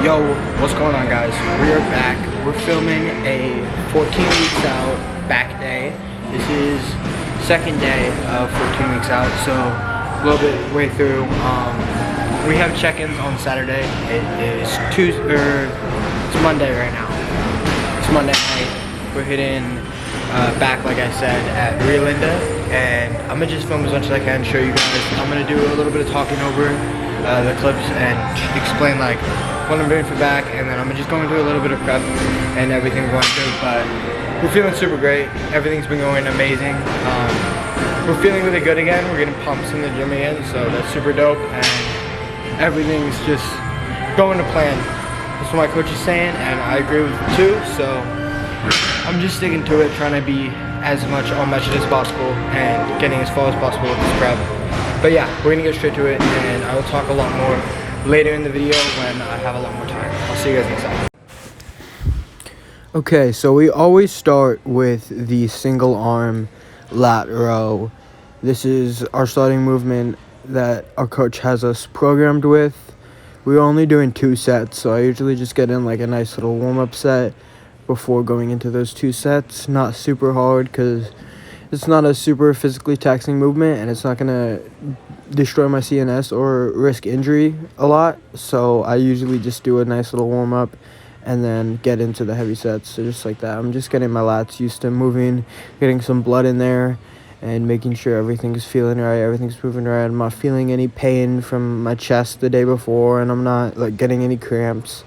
Yo, what's going on, guys? We are back. We're filming a 14 weeks out back day. This is second day of 14 weeks out, so a little bit way through. We have check-ins on Saturday. It is it's Monday right now. It's Monday night. We're hitting back, like I said, at Rio Linda, and I'm gonna just film as much as I can, show you guys. I'm gonna do a little bit of talking over the clips and explain like what I'm doing for back, and then I'm just going to do a little bit of prep and everything we're going through. But we're feeling super great. Everything's been going amazing. We're feeling really good again. We're getting pumps in the gym again, so that's super dope, and everything's just going to plan. That's what my coach is saying, and I agree with it too. So I'm just sticking to it, trying to be as much on measured as possible and getting as far as possible with this prep. But yeah, we're gonna get straight to it, and I will talk a lot more later in the video when I have a lot more time. I'll see you guys next time. Okay, so we always start with the single arm lat row. This is our starting movement that our coach has us programmed with. We're only doing 2 sets, so I usually just get in like a nice little warm-up set before going into those 2 sets. Not super hard because it's not a super physically taxing movement, and it's not gonna destroy my CNS or risk injury a lot. So I usually just do a nice little warm up and then get into the heavy sets. So just like that, I'm just getting my lats used to moving, getting some blood in there, and making sure everything's feeling right, everything's moving right. I'm not feeling any pain from my chest the day before, and I'm not like getting any cramps.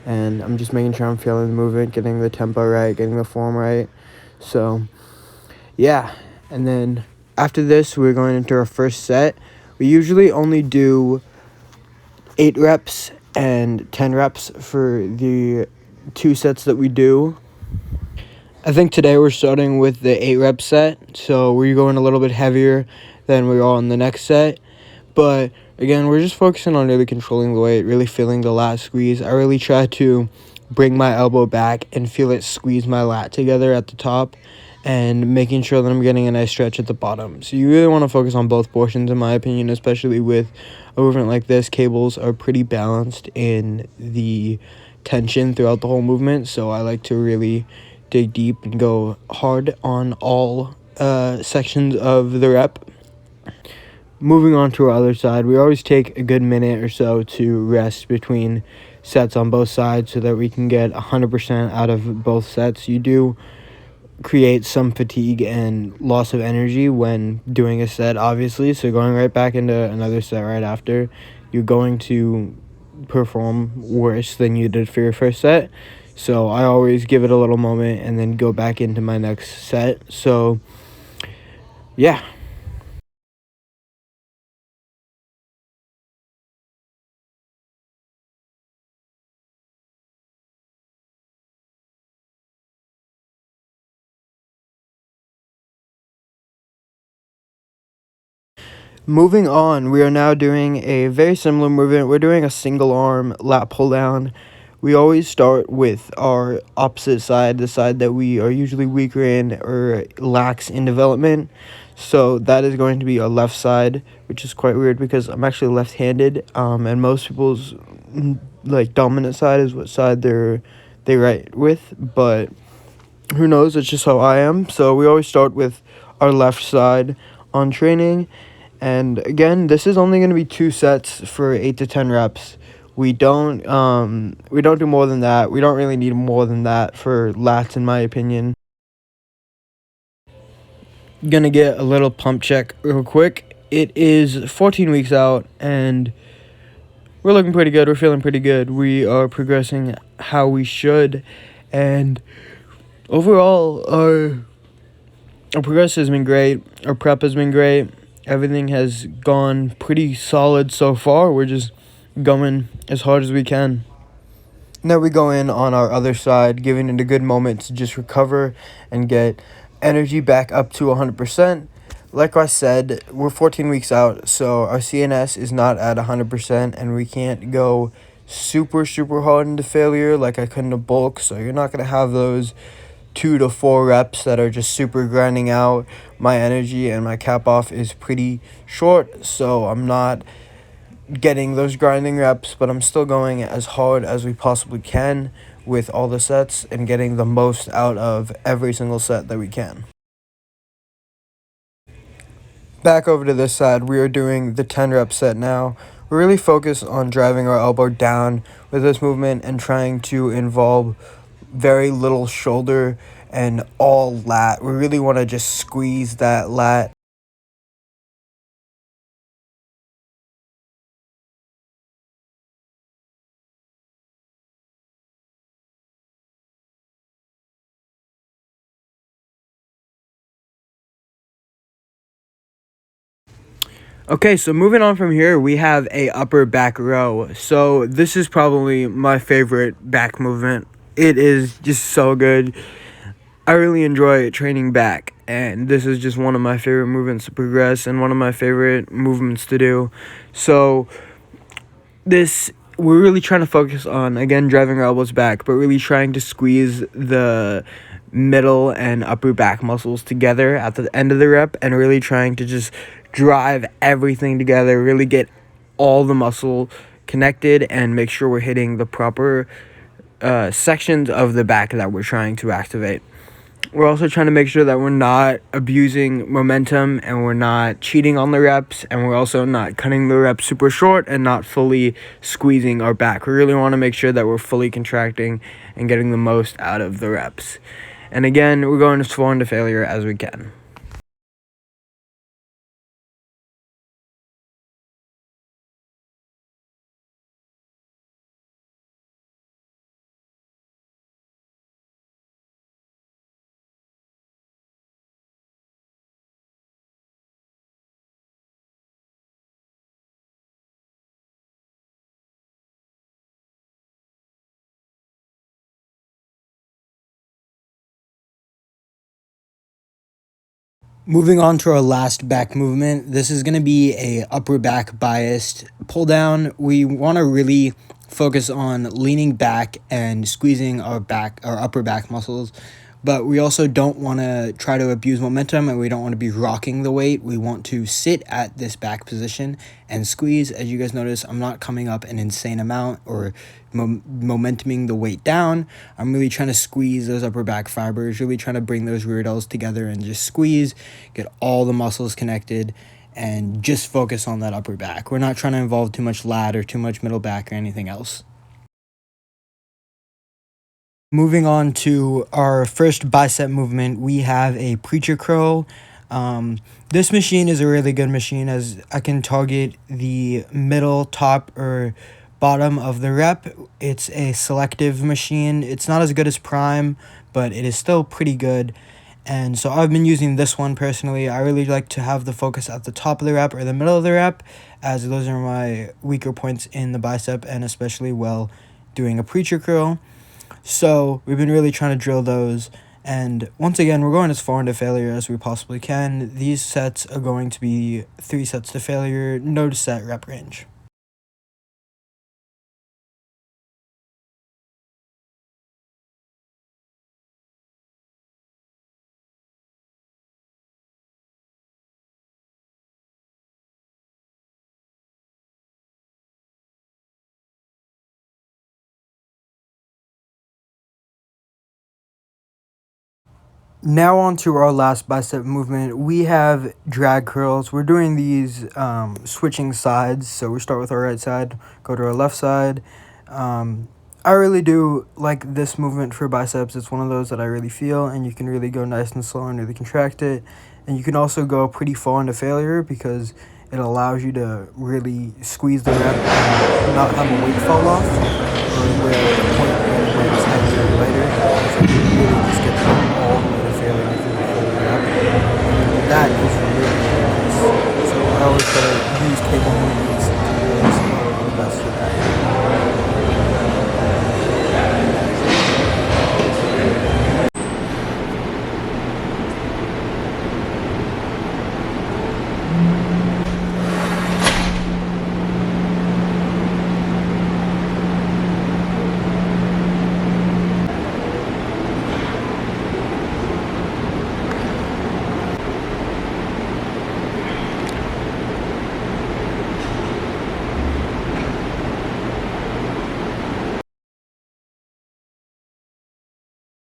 And I'm just making sure I'm feeling the movement, getting the tempo right, getting the form right. So yeah, and then after this, we're going into our first set. We usually only do 8 reps and 10 reps for the 2 sets that we do. I think today we're starting with the 8 rep set, so we're going a little bit heavier than we are on the next set. But again, we're just focusing on really controlling the weight, really feeling the lat squeeze. I really try to bring my elbow back and feel it squeeze my lat together at the top, and making sure that I'm getting a nice stretch at the bottom. So you really want to focus on both portions, in my opinion, especially with a movement like this. Cables are pretty balanced in the tension throughout the whole movement, so I like to really dig deep and go hard on all sections of the rep. Moving on to our other side, we always take a good minute or so to rest between sets on both sides so that we can get 100% out of both sets. You do create some fatigue and loss of energy when doing a set, obviously, so going right back into another set right after, you're going to perform worse than you did for your first set. So I always give it a little moment and then go back into my next set. So yeah. Moving on, we are now doing a very similar movement. We're doing a single arm lat pull down. We always start with our opposite side, the side that we are usually weaker in or lax in development. So that is going to be our left side, which is quite weird because I'm actually left-handed, and most people's like dominant side is what side they write with, but who knows, it's just how I am. So we always start with our left side on training. And again, this is only going to be 2 sets for 8 to 10 reps. We don't do more than that. We don't really need more than that for lats, in my opinion. Gonna get a little pump check real quick. It is 14 weeks out, and we're looking pretty good. We're feeling pretty good. We are progressing how we should, and overall, our progress has been great. Our prep has been great. Everything has gone pretty solid so far. We're just going as hard as we can. Now we go in on our other side, giving it a good moment to just recover and get energy back up to 100%. Like I said, we're 14 weeks out, so our CNS is not at 100%, and we can't go super hard into failure like I could in a bulk. So you're not going to have those 2 to 4 reps that are just super grinding out my energy, and my cap off is pretty short, so I'm not getting those grinding reps, but I'm still going as hard as we possibly can with all the sets and getting the most out of every single set that we can. Back over to this side, we are doing the 10 rep set now. We're really focused on driving our elbow down with this movement and trying to involve very little shoulder and all lat. We really want to just squeeze that lat. Okay, so moving on from here, we have a upper back row. So this is probably my favorite back movement. It is just so good. I really enjoy training back, and this is just one of my favorite movements to progress and one of my favorite movements to do. So we're really trying to focus on, again, driving our elbows back, but really trying to squeeze the middle and upper back muscles together at the end of the rep, and really trying to just drive everything together, really get all the muscle connected and make sure we're hitting the proper sections of the back that we're trying to activate. We're also trying to make sure that we're not abusing momentum and we're not cheating on the reps, and we're also not cutting the reps super short and not fully squeezing our back. We really want to make sure that we're fully contracting and getting the most out of the reps. And again, we're going as far into failure as we can. Moving on to our last back movement, this is going to be a upper back biased pull down. We want to really focus on leaning back and squeezing our upper back muscles, but we also don't want to try to abuse momentum, and we don't want to be rocking the weight. We want to sit at this back position and squeeze. As you guys notice, I'm not coming up an insane amount or momentuming the weight down. I'm really trying to squeeze those upper back fibers, really trying to bring those rear delts together and just squeeze, get all the muscles connected, and just focus on that upper back. We're not trying to involve too much lat or too much middle back or anything else. Moving on to our first bicep movement, we have a preacher curl. This machine is a really good machine, as I can target the middle, top, or bottom of the rep. It's a selective machine. It's not as good as Prime, but it is still pretty good. And so I've been using this one personally. I really like to have the focus at the top of the rep or the middle of the rep, as those are my weaker points in the bicep, and especially while doing a preacher curl. So we've been really trying to drill those. And once again, we're going as far into failure as we possibly can. These sets are going to be 3 sets to failure, no to set rep range. Now on to our last bicep movement. We have drag curls. We're doing these switching sides. So we start with our right side, go to our left side. I really do like this movement for biceps. It's one of those that I really feel, and you can really go nice and slow and really contract it. And you can also go pretty far into failure because it allows you to really squeeze the rep and not have a weight fall off, or where the point where the weight is heavier or lighter. So you really just get all the way to failure through the whole rep. And that is really nice. So I always try to use cable movements